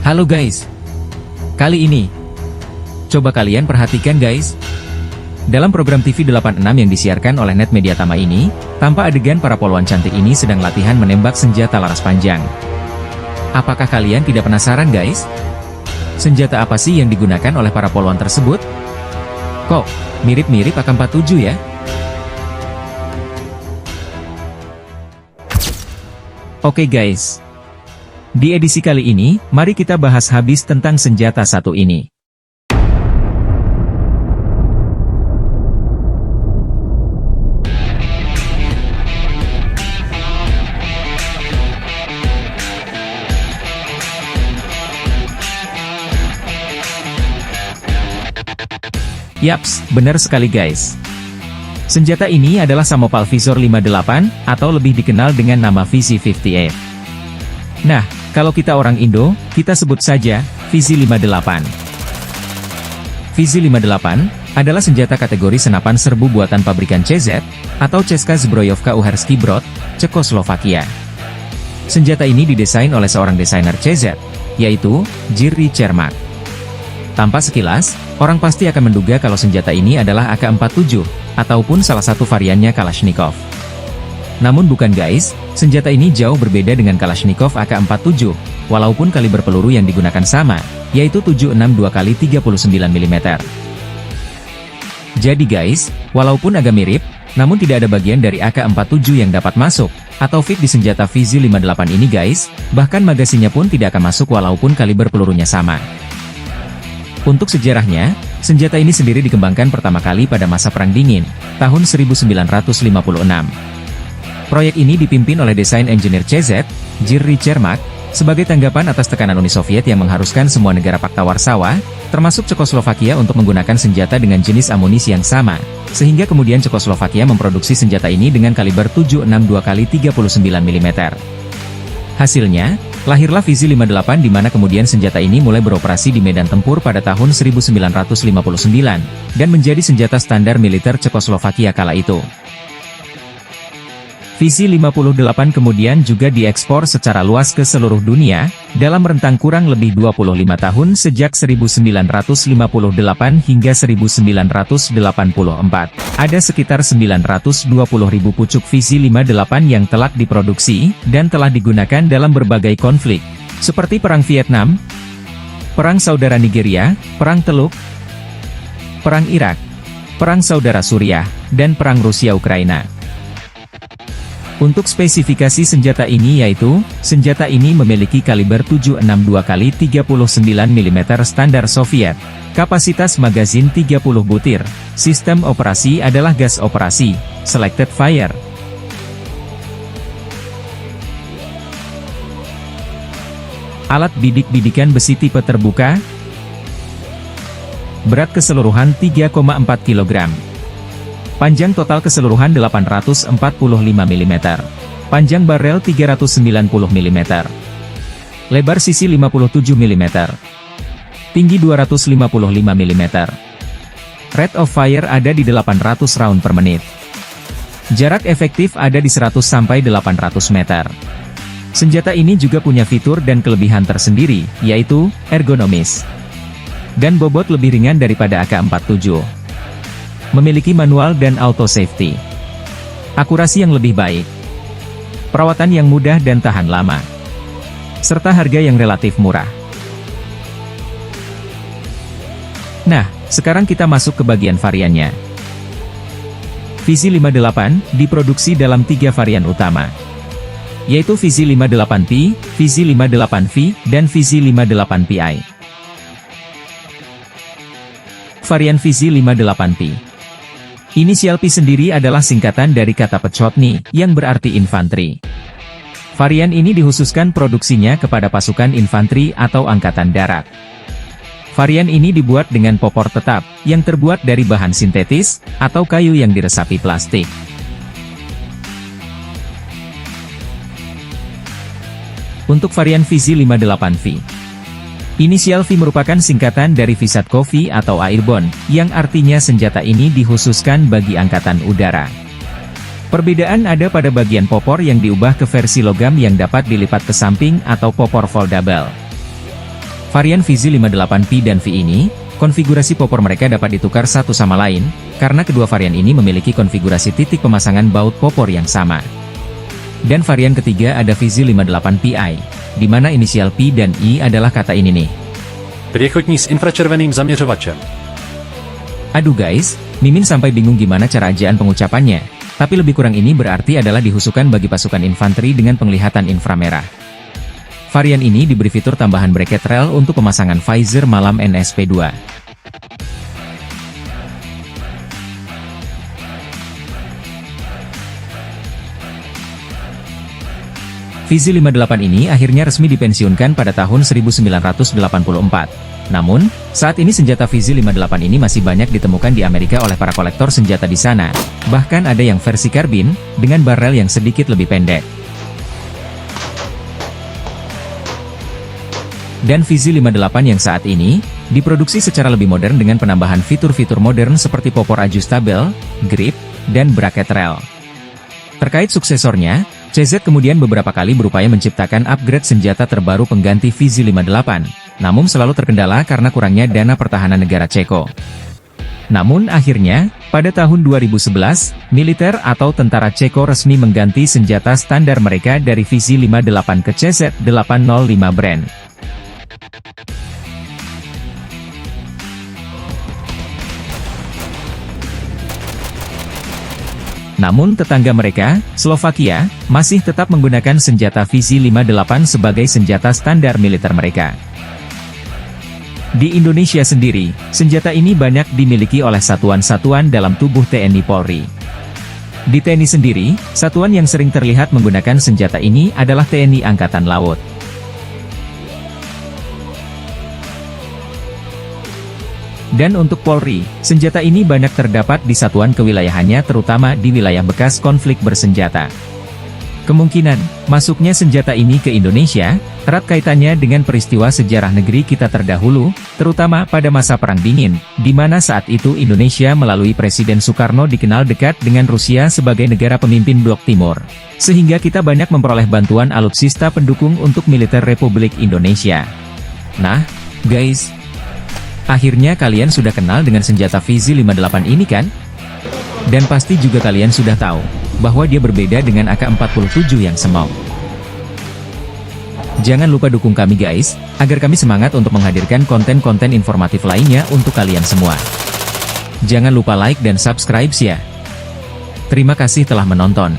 Halo guys. Kali ini, coba kalian perhatikan guys. Dalam program TV 86 yang disiarkan oleh Net Media Tama ini, tampak adegan para polwan cantik ini sedang latihan menembak senjata laras panjang. Apakah kalian tidak penasaran guys? Senjata apa sih yang digunakan oleh para polwan tersebut? Kok, mirip-mirip AK-47 ya? Oke guys. Di edisi kali ini, mari kita bahas habis tentang senjata satu ini. Yaps, benar sekali guys. Senjata ini adalah Samopal Visor 58, atau lebih dikenal dengan nama VZ58. Nah, kalau kita orang Indo, kita sebut saja VZ58. VZ58 adalah senjata kategori senapan serbu buatan pabrikan CZ, atau Česká zbrojovka Uherský Brod, Cekoslovakia. Senjata ini didesain oleh seorang desainer CZ, yaitu Jiří Čermák. Tanpa sekilas, orang pasti akan menduga kalau senjata ini adalah AK-47, ataupun salah satu variannya Kalashnikov. Namun bukan guys, senjata ini jauh berbeda dengan Kalashnikov AK-47, walaupun kaliber peluru yang digunakan sama, yaitu 762x39 mm. Jadi guys, walaupun agak mirip, namun tidak ada bagian dari AK-47 yang dapat masuk, atau fit di senjata VZ58 ini guys, bahkan magasinya pun tidak akan masuk walaupun kaliber pelurunya sama. Untuk sejarahnya, senjata ini sendiri dikembangkan pertama kali pada masa Perang Dingin, tahun 1956. Proyek ini dipimpin oleh desain engineer CZ, Jiří Čermák, sebagai tanggapan atas tekanan Uni Soviet yang mengharuskan semua negara Pakta Warsawa, termasuk Cekoslovakia untuk menggunakan senjata dengan jenis amunisi yang sama, sehingga kemudian Cekoslovakia memproduksi senjata ini dengan kaliber 762x39 mm. Hasilnya, lahirlah VZ58 di mana kemudian senjata ini mulai beroperasi di medan tempur pada tahun 1959, dan menjadi senjata standar militer Cekoslovakia kala itu. VZ58 kemudian juga diekspor secara luas ke seluruh dunia, dalam rentang kurang lebih 25 tahun sejak 1958 hingga 1984. Ada sekitar 920.000 pucuk VZ58 yang telah diproduksi, dan telah digunakan dalam berbagai konflik, seperti Perang Vietnam, Perang Saudara Nigeria, Perang Teluk, Perang Irak, Perang Saudara Suriah, dan Perang Rusia-Ukraina. Untuk spesifikasi senjata ini yaitu, senjata ini memiliki kaliber 762x39 mm standar Soviet, kapasitas magazin 30 butir, sistem operasi adalah gas operasi, selected fire. Alat bidik-bidikan besi tipe terbuka, berat keseluruhan 3,4 kg. Panjang total keseluruhan 845 mm. Panjang barel 390 mm. Lebar sisi 57 mm. Tinggi 255 mm. Rate of fire ada di 800 round per menit. Jarak efektif ada di 100 sampai 800 meter. Senjata ini juga punya fitur dan kelebihan tersendiri, yaitu ergonomis dan bobot lebih ringan daripada AK-47. Memiliki manual dan auto safety. Akurasi yang lebih baik. Perawatan yang mudah dan tahan lama. Serta harga yang relatif murah. Nah, sekarang kita masuk ke bagian variannya. VZ58 diproduksi dalam 3 varian utama, yaitu VZ58P, VZ58V, dan VZ58PI. Varian VZ58P. Inisial P sendiri adalah singkatan dari kata pechotny, yang berarti infanteri. Varian ini dikhususkan produksinya kepada pasukan infanteri atau angkatan darat. Varian ini dibuat dengan popor tetap, yang terbuat dari bahan sintetis, atau kayu yang diresapi plastik. Untuk varian VZ58V, inisial V merupakan singkatan dari Vyšadkov atau airborne, yang artinya senjata ini dikhususkan bagi angkatan udara. Perbedaan ada pada bagian popor yang diubah ke versi logam yang dapat dilipat ke samping atau popor foldable. Varian Vizi 58P dan V ini, konfigurasi popor mereka dapat ditukar satu sama lain, karena kedua varian ini memiliki konfigurasi titik pemasangan baut popor yang sama. Dan varian ketiga ada Vizi 58Pi, di mana inisial P dan I adalah kata ini nih. Priechotní s infračerveným zaměřovačem. Aduh guys, Mimin sampai bingung gimana cara ajaan pengucapannya, tapi lebih kurang ini berarti adalah dihusukan bagi pasukan infanteri dengan penglihatan inframerah. Varian ini diberi fitur tambahan bracket rail untuk pemasangan visor malam NSP-2. Vizi 58 ini akhirnya resmi dipensiunkan pada tahun 1984. Namun, saat ini senjata Vizi 58 ini masih banyak ditemukan di Amerika oleh para kolektor senjata di sana. Bahkan ada yang versi karbin, dengan barrel yang sedikit lebih pendek. Dan Vizi 58 yang saat ini, diproduksi secara lebih modern dengan penambahan fitur-fitur modern seperti popor adjustable, grip, dan bracket rail. Terkait suksesornya, CZ kemudian beberapa kali berupaya menciptakan upgrade senjata terbaru pengganti Vizi 58, namun selalu terkendala karena kurangnya dana pertahanan negara Ceko. Namun akhirnya, pada tahun 2011, militer atau tentara Ceko resmi mengganti senjata standar mereka dari Vizi 58 ke CZ805 brand. Namun tetangga mereka, Slovakia, masih tetap menggunakan senjata Vizi 58 sebagai senjata standar militer mereka. Di Indonesia sendiri, senjata ini banyak dimiliki oleh satuan-satuan dalam tubuh TNI Polri. Di TNI sendiri, satuan yang sering terlihat menggunakan senjata ini adalah TNI Angkatan Laut. Dan untuk Polri, senjata ini banyak terdapat di satuan kewilayahannya terutama di wilayah bekas konflik bersenjata. Kemungkinan, masuknya senjata ini ke Indonesia, erat kaitannya dengan peristiwa sejarah negeri kita terdahulu, terutama pada masa Perang Dingin, di mana saat itu Indonesia melalui Presiden Soekarno dikenal dekat dengan Rusia sebagai negara pemimpin Blok Timur. Sehingga kita banyak memperoleh bantuan alutsista pendukung untuk militer Republik Indonesia. Nah, guys, akhirnya kalian sudah kenal dengan senjata Vizi 58 ini kan? Dan pasti juga kalian sudah tahu, bahwa dia berbeda dengan AK-47 yang semau. Jangan lupa dukung kami guys, agar kami semangat untuk menghadirkan konten-konten informatif lainnya untuk kalian semua. Jangan lupa like dan subscribe ya. Terima kasih telah menonton.